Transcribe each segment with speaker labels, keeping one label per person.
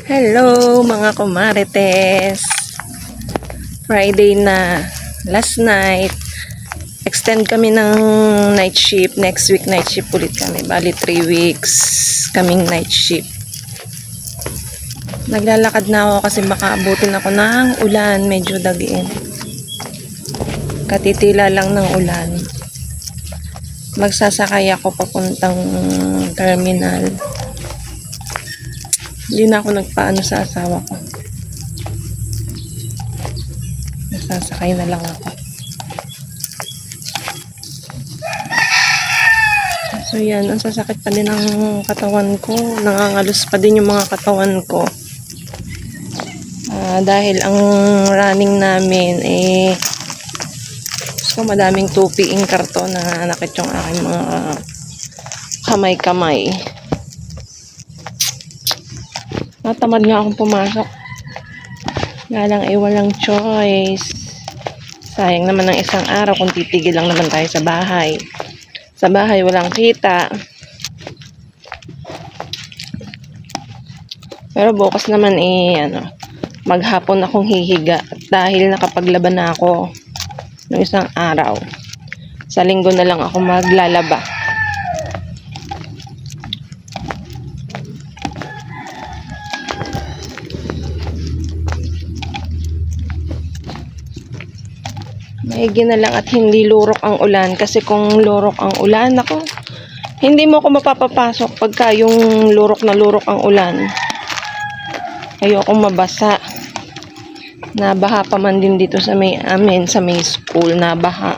Speaker 1: Hello mga kumarites. Friday na, last night. Extend kami ng night shift. Next week night shift ulit kami. Bali 3 weeks kaming night shift. Naglalakad na ako kasi makaabutin ako ng ulan. Medyo dagiin. Katitila lang ng ulan. Magsasakay ako papuntang terminal. Hindi na ako nagpaano sa asawa ko. Nasasakay na lang ako. So yan, ang sasakit pa din ang katawan ko. Nangangalos pa din yung mga katawan ko. Dahil ang running namin so madaming tupiing karton na nakit yung aking mga kamay-kamay. Natamad nga akong pumasok. Nga lang walang choice. Sayang naman ng isang araw kung titigil lang naman tayo sa bahay. Sa bahay walang kita. Pero bukas naman maghapon akong hihiga. Dahil nakapaglaban na ako ng isang araw. Sa linggo na lang ako maglalaba. Maigi na lang at hindi lurok ang ulan. Kasi kung lurok ang ulan, ako, hindi mo ako mapapapasok pagka yung lurok na lurok ang ulan. Ayokong mabasa. Nabaha pa man din dito sa may amin, sa may school, nabaha.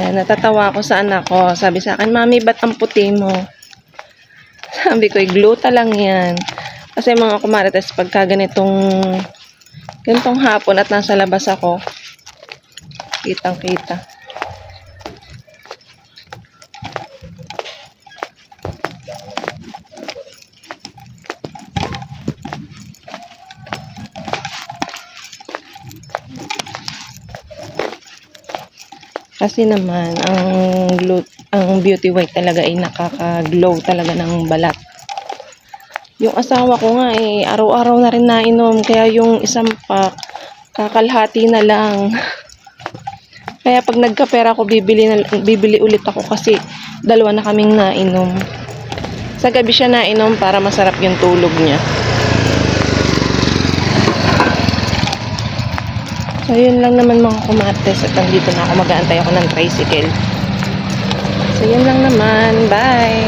Speaker 1: Yan, natatawa ako sa anak ko. Sabi sa akin, "Mami, ba't ang puti mo?" Sabi ko, gluta lang yan. Kasi mga kumarites, pagka ganitong hapon at nasa labas ako, kitang-kita. Kasi naman, ang beauty white talaga ay nakaka-glow talaga ng balat. Yung asawa ko nga araw-araw na rin nainom. Kaya yung isang pack, kakalhati na lang. Kaya pag nagkapera ko, bibili ulit ako kasi dalawa na kaming nainom. Sa gabi siya nainom para masarap yung tulog niya. So, yun lang naman mga kumates. At nandito na ako, mag-aantay ako ng tricycle. So, yun lang naman. Bye!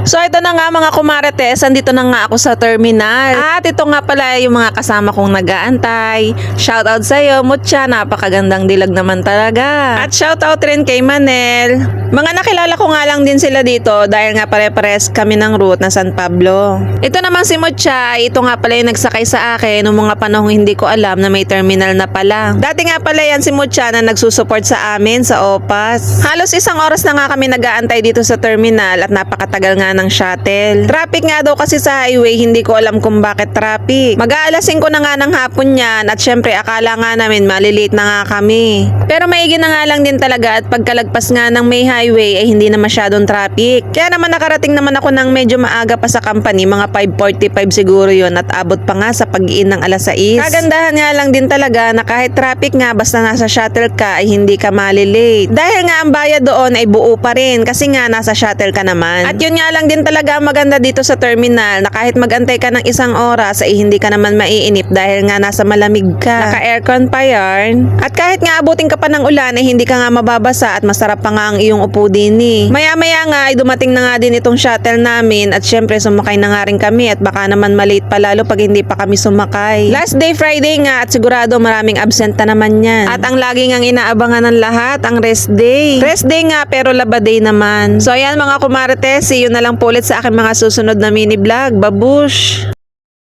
Speaker 1: So ito na nga mga kumarites, andito na nga ako sa terminal. At ito nga pala yung mga kasama kong nag-aantay. Shoutout sa iyo, Mutya, napakagandang dilag naman talaga. At shoutout rin kay Manel. Mga nakilala ko nga lang din sila dito dahil nga pare-pares kami ng route na San Pablo. Ito naman si Mutya, ito nga pala yung nagsakay sa akin noong mga panahong hindi ko alam na may terminal na pala. Dati nga pala yan si Mutya na nagsusupport sa amin sa OPAS. Halos isang oras na nga kami nag-aantay dito sa terminal at napakatagal nga ng shuttle. Traffic nga daw kasi sa highway, hindi ko alam kung bakit traffic. Mag-aalas 5 na nga ng hapon yan at syempre akala nga namin malilate na nga kami. Pero maigi na nga lang din talaga at pagkalagpas nga ng may highway ay hindi na masyadong traffic. Kaya naman nakarating naman ako ng medyo maaga pa sa company, mga 5:45 siguro yon at abot pa nga sa pag-iin ng alas 6. Kagandahan nga lang din talaga na kahit traffic nga basta nasa shuttle ka ay hindi ka malilate. Dahil nga ang bayad doon ay buo pa rin kasi nga nasa shuttle ka naman. At yun nga lang din talaga maganda dito sa terminal na kahit magantay ka ng isang oras ay hindi ka naman maiinip dahil nga nasa malamig ka. Naka-aircon pa yarn. At kahit nga abutin ka pa ng ulan ay hindi ka nga mababasa at masarap pa nga ang iyong upo din eh. Maya-maya nga ay dumating na nga din itong shuttle namin at syempre sumakay na nga rin kami at baka naman malate pa lalo pag hindi pa kami sumakay. Last day Friday nga at sigurado maraming absent na naman yan. At ang lagi ngang inaabangan ng lahat, ang rest day. Rest day nga pero laba day naman. So ayan mga kumarites, see you na lang po ulit sa aking mga susunod na mini vlog. Babush!